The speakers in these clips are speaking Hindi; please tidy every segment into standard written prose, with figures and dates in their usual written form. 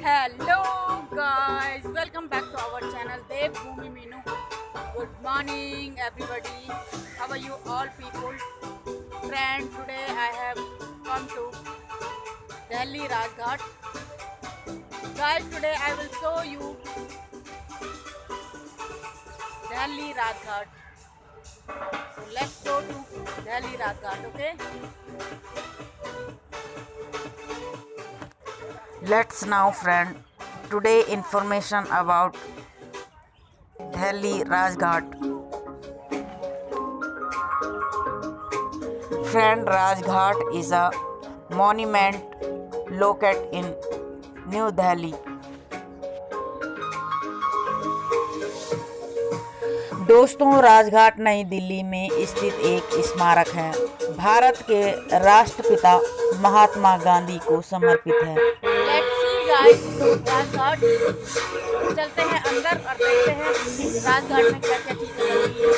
Hello guys, welcome back to our channel Devbhoomi Meenu. Good morning everybody. How are you all people? Friend, today I have come to Delhi Rajghat. Guys, today I will show you Delhi Rajghat. So let's go to Delhi Rajghat, okay? Let's now friend today information about Delhi Rajghat. Friend, Rajghat is a monument located in New Delhi. दोस्तों, राजघाट नई दिल्ली में स्थित एक स्मारक है। भारत के राष्ट्रपिता महात्मा गांधी को समर्पित है। Let's see guys, राजघाट चलते हैं अंदर और देखते हैं राजघाट में क्या क्या चीजें लगी है।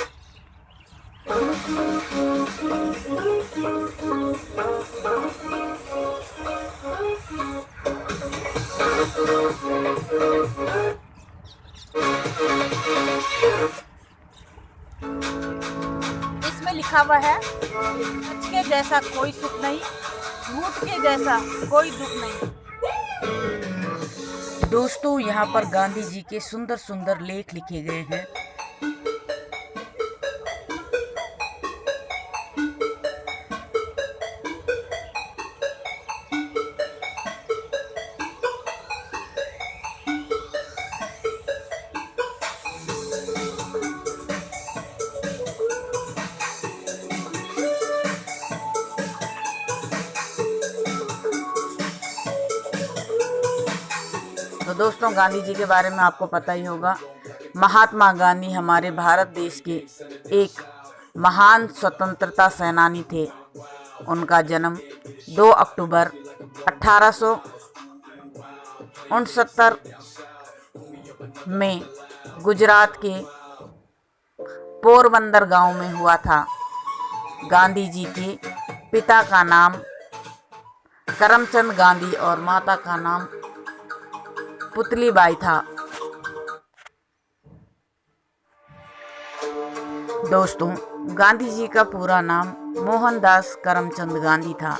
इसमें लिखा हुआ है, सच के जैसा कोई सुख नहीं, झूठ के जैसा कोई दुख नहीं। दोस्तों, यहाँ पर गांधी जी के सुंदर सुंदर लेख लिखे गए हैं। तो दोस्तों, गांधी जी के बारे में आपको पता ही होगा। महात्मा गांधी हमारे भारत देश के एक महान स्वतंत्रता सेनानी थे। उनका जन्म 2 अक्टूबर 1869 में गुजरात के पोरबंदर गांव में हुआ था। गांधी जी के पिता का नाम करमचंद गांधी और माता का नाम पुतलीबाई था। दोस्तों, गांधी जी का पूरा नाम मोहनदास करमचंद गांधी था।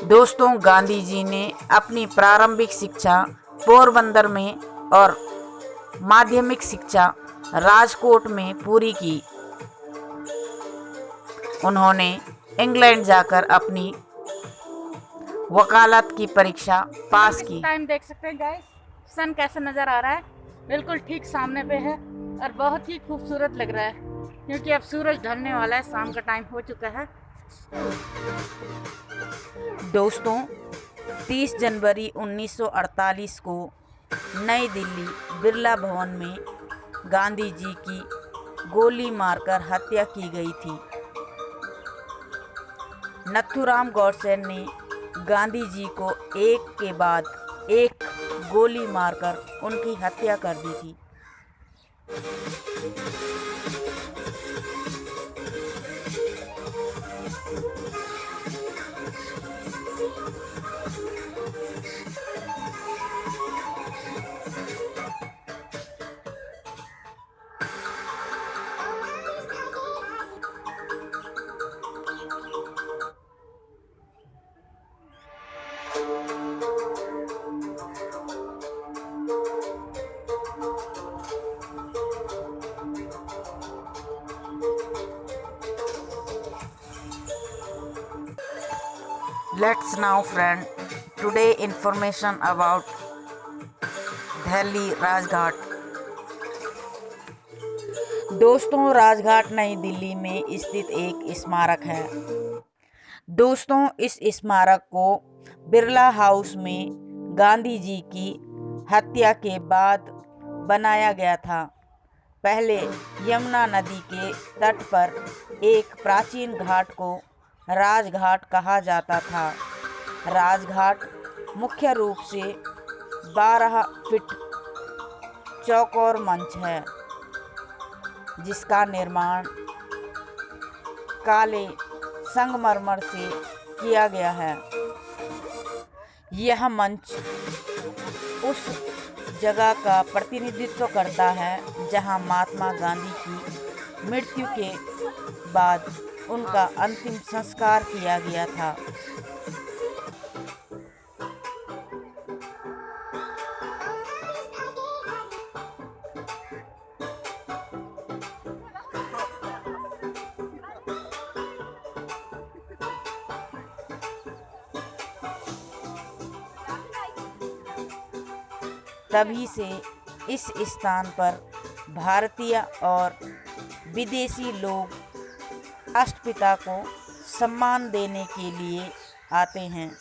दोस्तों, गांधी जी ने अपनी प्रारंभिक शिक्षा पोरबंदर में और माध्यमिक शिक्षा राजकोट में पूरी की। उन्होंने इंग्लैंड जाकर अपनी वकालत की परीक्षा पास की। टाइम देख सकते हैं गाइस, सन कैसा नज़र आ रहा है, बिल्कुल ठीक सामने पे है और बहुत ही खूबसूरत लग रहा है क्योंकि अब सूरज ढलने वाला है, शाम का टाइम हो चुका है। दोस्तों, 30 जनवरी 1948 को नई दिल्ली बिरला भवन में गांधी जी की गोली मारकर हत्या की गई थी। नथुराम गौडसे ने गांधी जी को एक के बाद एक गोली मारकर उनकी हत्या कर दी थी। Let's now friend today information about Delhi Rajghat. दोस्तों, राजघाट नई दिल्ली में स्थित एक स्मारक है। दोस्तों, इस स्मारक को बिरला हाउस में गांधी जी की हत्या के बाद बनाया गया था। पहले यमुना नदी के तट पर एक प्राचीन घाट को राजघाट कहा जाता था। राजघाट मुख्य रूप से 12 फीट चौकोर मंच है, जिसका निर्माण काले संगमरमर से किया गया है। यह मंच उस जगह का प्रतिनिधित्व करता है जहां महात्मा गांधी की मृत्यु के बाद उनका अंतिम संस्कार किया गया था। तभी से इस स्थान पर भारतीय और विदेशी लोग राष्ट्रपिता को सम्मान देने के लिए आते हैं।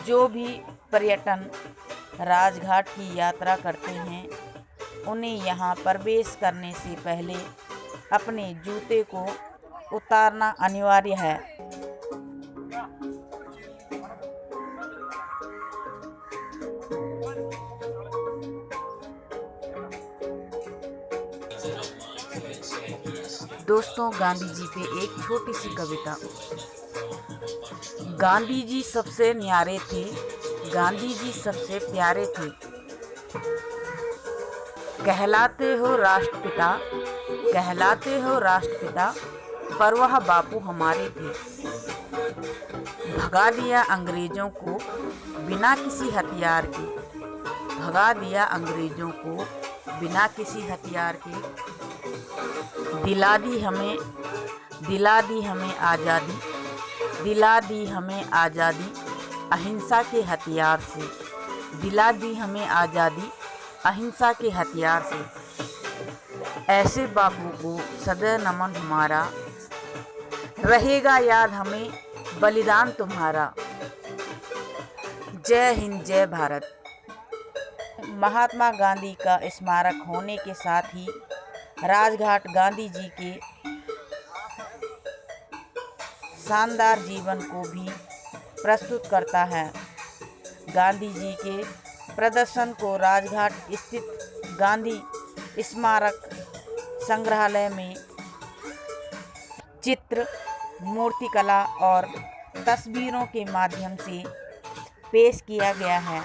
जो भी पर्यटन राजघाट की यात्रा करते हैं उन्हें यहाँ प्रवेश करने से पहले अपने जूते को उतारना अनिवार्य है। दोस्तों, गांधी जी पे एक छोटी सी कविता। गांधी जी सबसे न्यारे थे, गांधी जी सबसे प्यारे थे, कहलाते हो राष्ट्रपिता, कहलाते हो राष्ट्रपिता, पर वह बापू हमारे थे। भगा दिया अंग्रेजों को बिना किसी हथियार के, भगा दिया अंग्रेजों को बिना किसी हथियार के, दिला दी हमें आज़ादी, दिला दी हमें आज़ादी अहिंसा के हथियार से, दिला दी हमें आज़ादी अहिंसा के हथियार से। ऐसे बापू को सदैव नमन हमारा, रहेगा याद हमें बलिदान तुम्हारा। जय हिंद, जय भारत। महात्मा गांधी का स्मारक होने के साथ ही राजघाट गांधी जी के शानदार जीवन को भी प्रस्तुत करता है। गांधी जी के प्रदर्शन को राजघाट स्थित गांधी स्मारक संग्रहालय में चित्र, मूर्तिकला और तस्वीरों के माध्यम से पेश किया गया है।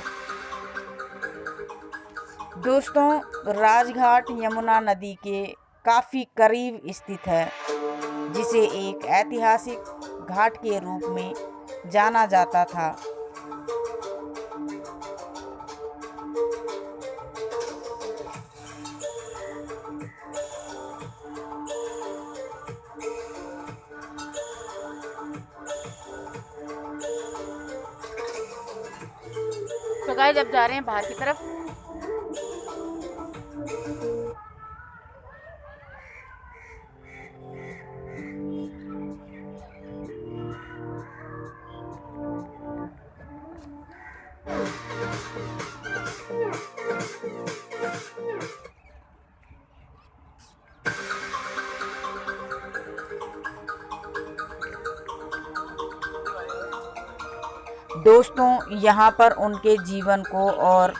दोस्तों, राजघाट यमुना नदी के काफ़ी करीब स्थित है, जिसे एक ऐतिहासिक घाट के रूप में जाना जाता था। तो गाइस, अब जा रहे हैं बाहर की तरफ। दोस्तों, यहाँ पर उनके जीवन को और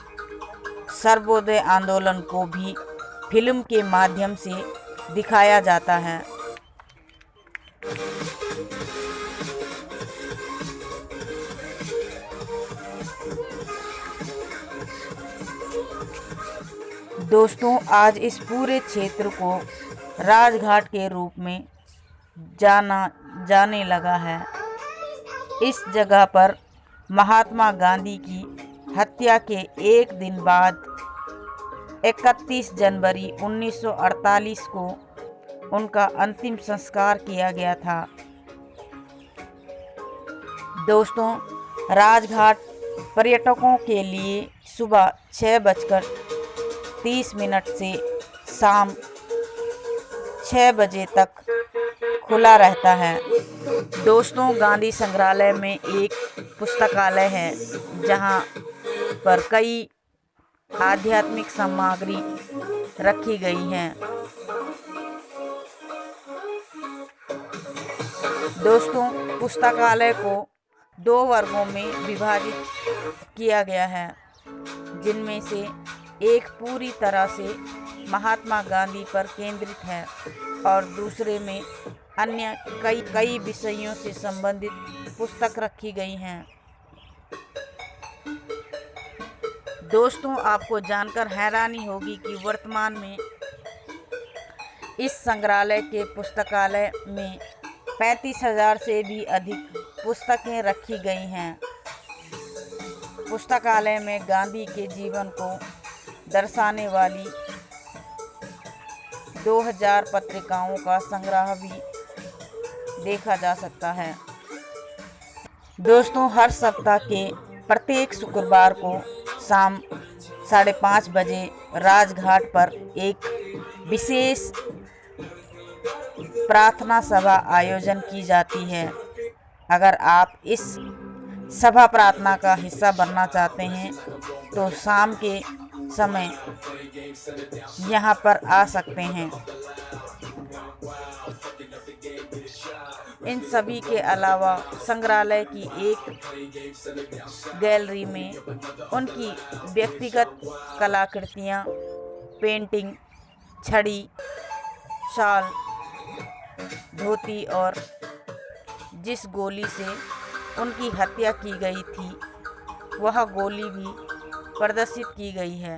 सर्वोदय आंदोलन को भी फिल्म के माध्यम से दिखाया जाता है। दोस्तों, आज इस पूरे क्षेत्र को राजघाट के रूप में जाने लगा है। इस जगह पर महात्मा गांधी की हत्या के एक दिन बाद 31 जनवरी 1948 को उनका अंतिम संस्कार किया गया था। दोस्तों, राजघाट पर्यटकों के लिए सुबह 6:30 से शाम 6 बजे तक खुला रहता है। दोस्तों, गांधी संग्रहालय में एक पुस्तकालय है जहां पर कई आध्यात्मिक सामग्री रखी गई हैं। दोस्तों, पुस्तकालय को 2 वर्गों में विभाजित किया गया है, जिनमें से एक पूरी तरह से महात्मा गांधी पर केंद्रित है और दूसरे में अन्य कई विषयों से संबंधित पुस्तक रखी गई हैं। दोस्तों, आपको जानकर हैरानी होगी कि वर्तमान में इस संग्रहालय के पुस्तकालय में 35,000 से भी अधिक पुस्तकें रखी गई हैं। पुस्तकालय में गांधी के जीवन को दर्शाने वाली 2000 पत्रिकाओं का संग्रह भी देखा जा सकता है। दोस्तों, हर सप्ताह के प्रत्येक शुक्रवार को शाम 5:30 बजे राजघाट पर एक विशेष प्रार्थना सभा आयोजन की जाती है। अगर आप इस सभा प्रार्थना का हिस्सा बनना चाहते हैं तो शाम के समय यहाँ पर आ सकते हैं। इन सभी के अलावा संग्रहालय की एक गैलरी में उनकी व्यक्तिगत कलाकृतियाँ, पेंटिंग, छड़ी, शाल, धोती और जिस गोली से उनकी हत्या की गई थी वह गोली भी प्रदर्शित की गई है।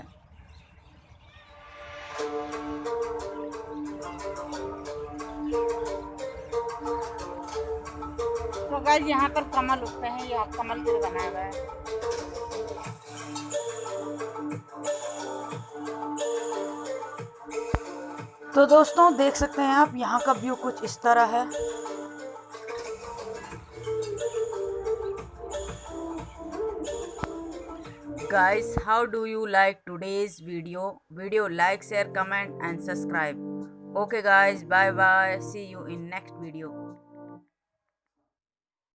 तो गाइस यहाँ पर कमल उगते हैं, ये कमल दिल बनाया हुआ है। तो दोस्तों, देख सकते हैं आप, यहाँ का व्यू कुछ इस तरह है। Guys, how do you like today's video? Like, share, comment and subscribe. Okay guys, bye bye. See you in next video.